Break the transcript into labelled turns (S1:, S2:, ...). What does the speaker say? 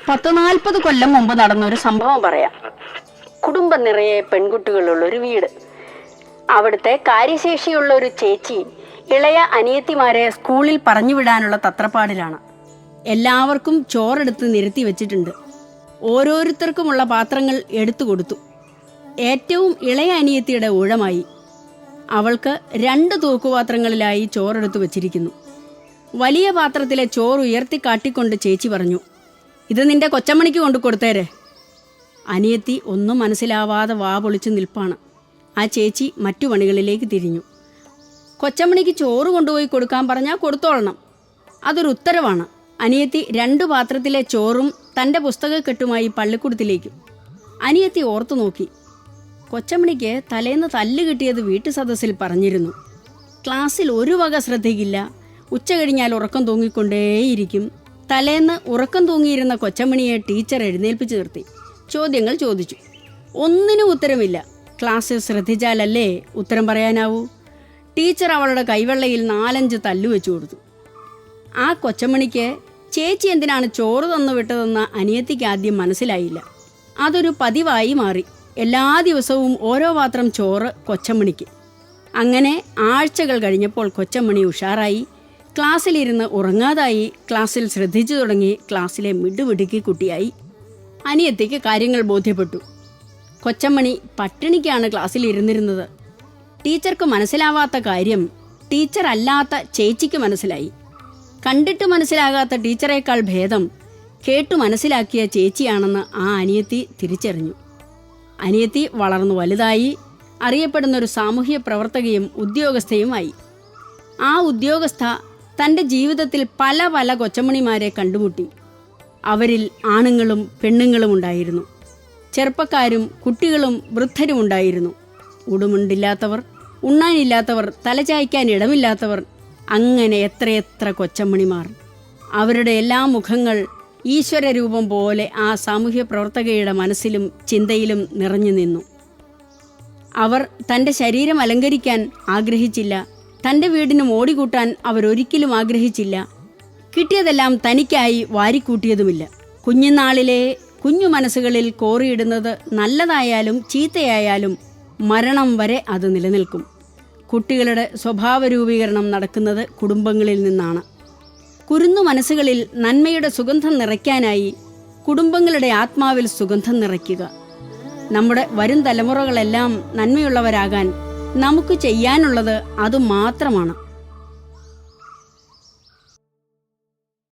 S1: 10-40 കൊല്ലം മുമ്പ് നടന്ന ഒരു സംഭവം പറയാം. കുടുംബം നിറയെ പെൺകുട്ടികളുള്ള ഒരു വീട്. അവിടുത്തെ കാര്യശേഷിയുള്ള ഒരു ചേച്ചി ഇളയ അനിയത്തിമാരെ സ്കൂളിൽ പറഞ്ഞു വിടാനുള്ള തത്രപ്പാടിലാണ്. എല്ലാവർക്കും ചോറെടുത്ത് നിരത്തി വെച്ചിട്ടുണ്ട്. ഓരോരുത്തർക്കുമുള്ള പാത്രങ്ങൾ എടുത്തു കൊടുത്തു. ഏറ്റവും ഇളയ അനിയത്തിയുടെ ഊഴമായി. അവൾക്ക് 2 തൂക്കുപാത്രങ്ങളിലായി ചോറെടുത്തു വച്ചിരിക്കുന്നു. വലിയ പാത്രത്തിലെ ചോറ് ഉയർത്തി കാട്ടിക്കൊണ്ട് ചേച്ചി പറഞ്ഞു, "ഇത് നിന്റെ കൊച്ചമ്മണിക്ക് കൊണ്ടു കൊടുത്തേരെ." അനിയത്തി ഒന്നും മനസ്സിലാവാതെ വാ പൊളിച്ച് നിൽപ്പാണ്. ആ ചേച്ചി മറ്റു പണികളിലേക്ക് തിരിഞ്ഞു. കൊച്ചമ്മണിക്ക് ചോറ് കൊണ്ടുപോയി കൊടുക്കാൻ പറഞ്ഞാൽ കൊടുത്തോളണം, അതൊരു ഉത്തരവാണ്. അനിയത്തി 2 പാത്രത്തിലെ ചോറും തൻ്റെ പുസ്തകക്കെട്ടുമായി പള്ളിക്കൂടത്തിലേക്കും. അനിയത്തി ഓർത്തു നോക്കി. കൊച്ചമ്മണിക്ക് തലേന്ന് തല്ല് കിട്ടിയത് വീട്ടു സദസ്സിൽ പറഞ്ഞിരുന്നു. ക്ലാസ്സിൽ ഒരു വക ശ്രദ്ധിക്കില്ല, ഉച്ച കഴിഞ്ഞാൽ ഉറക്കം തൂങ്ങിക്കൊണ്ടേയിരിക്കും. തലേന്ന് ഉറക്കം തൂങ്ങിയിരുന്ന കൊച്ചമ്മണിയെ ടീച്ചർ എഴുന്നേൽപ്പിച്ചു നിർത്തി. ചോദ്യങ്ങൾ ചോദിച്ചു. ഒന്നിനും ഉത്തരമില്ല. ക്ലാസ്സിൽ ശ്രദ്ധിച്ചാലല്ലേ ഉത്തരം പറയാനാവൂ. ടീച്ചർ അവളുടെ കൈവെള്ളയിൽ 4-5 തല്ലു വെച്ചു കൊടുത്തു. ആ കൊച്ചമ്മണിക്ക് ചേച്ചി എന്തിനാണ് ചോറ് തന്നു വിട്ടതെന്ന് അനിയത്തിക്ക് ആദ്യം മനസ്സിലായില്ല. അതൊരു പതിവായി മാറി. എല്ലാ ദിവസവും ഓരോ പാത്രം ചോറ് കൊച്ചമ്മണിക്ക്. അങ്ങനെ ആഴ്ചകൾ കഴിഞ്ഞപ്പോൾ കൊച്ചമ്മണി ഉഷാറായി. ക്ലാസ്സിലിരുന്ന് ഉറങ്ങാതായി. ക്ലാസ്സിൽ ശ്രദ്ധിച്ചു തുടങ്ങി. ക്ലാസ്സിലെ മിടുമിടുക്കി കുട്ടിയായി. അനിയത്തിക്ക് കാര്യങ്ങൾ ബോധ്യപ്പെട്ടു. കൊച്ചമ്മണി പട്ടിണിക്കാണ് ക്ലാസ്സിൽ ഇരുന്നിരുന്നത്. ടീച്ചർക്ക് മനസ്സിലാവാത്ത കാര്യം ടീച്ചർ അല്ലാത്ത ചേച്ചിക്ക് മനസ്സിലായി. കണ്ടിട്ട് മനസ്സിലാകാത്ത ടീച്ചറേക്കാൾ ഭേദം കേട്ടു മനസ്സിലാക്കിയ ചേച്ചിയാണെന്ന് ആ അനിയത്തി തിരിച്ചറിഞ്ഞു. അനിയത്തി വളർന്നു വലുതായി. അറിയപ്പെടുന്നൊരു സാമൂഹ്യ പ്രവർത്തകയും ഉദ്യോഗസ്ഥയുമായി. ആ ഉദ്യോഗസ്ഥ തൻ്റെ ജീവിതത്തിൽ പല പല കൊച്ചമ്മണിമാരെ കണ്ടുമുട്ടി. അവരിൽ ആണുങ്ങളും പെണ്ണുങ്ങളും ഉണ്ടായിരുന്നു. ചെറുപ്പക്കാരും കുട്ടികളും വൃദ്ധരും ഉണ്ടായിരുന്നു. ഉടുമുണ്ടില്ലാത്തവർ, ഉണ്ണാനില്ലാത്തവർ, തലചായ്ക്കാൻ ഇടമില്ലാത്തവർ, അങ്ങനെ എത്രയെത്ര കൊച്ചമ്മണിമാർ. അവരുടെ എല്ലാ മുഖങ്ങൾ ഈശ്വരരൂപം പോലെ ആ സാമൂഹ്യ പ്രവർത്തകയുടെ മനസ്സിലും ചിന്തയിലും നിറഞ്ഞു നിന്നു. അവർ തൻ്റെ ശരീരം അലങ്കരിക്കാൻ ആഗ്രഹിച്ചില്ല. തൻ്റെ വീടിന് മോടികൂട്ടാൻ അവരൊരിക്കലും ആഗ്രഹിച്ചില്ല. കിട്ടിയതെല്ലാം തനിക്കായി വാരിക്കൂട്ടിയതുമില്ല. കുഞ്ഞുനാളിലെ കുഞ്ഞു മനസ്സുകളിൽ കോറിയിടുന്നത് നല്ലതായാലും ചീത്തയായാലും മരണം വരെ അത് നിലനിൽക്കും. കുട്ടികളുടെ സ്വഭാവ രൂപീകരണം നടക്കുന്നത് കുടുംബങ്ങളിൽ നിന്നാണ്. കുരുന്നു മനസ്സുകളിൽ നന്മയുടെ സുഗന്ധം നിറയ്ക്കാനായി കുടുംബങ്ങളുടെ ആത്മാവിൽ സുഗന്ധം നിറയ്ക്കുക. നമ്മുടെ വരും തലമുറകളെല്ലാം നന്മയുള്ളവരാകാൻ നമുക്ക് ചെയ്യാനുള്ളത് അതുമാത്രമാണ്.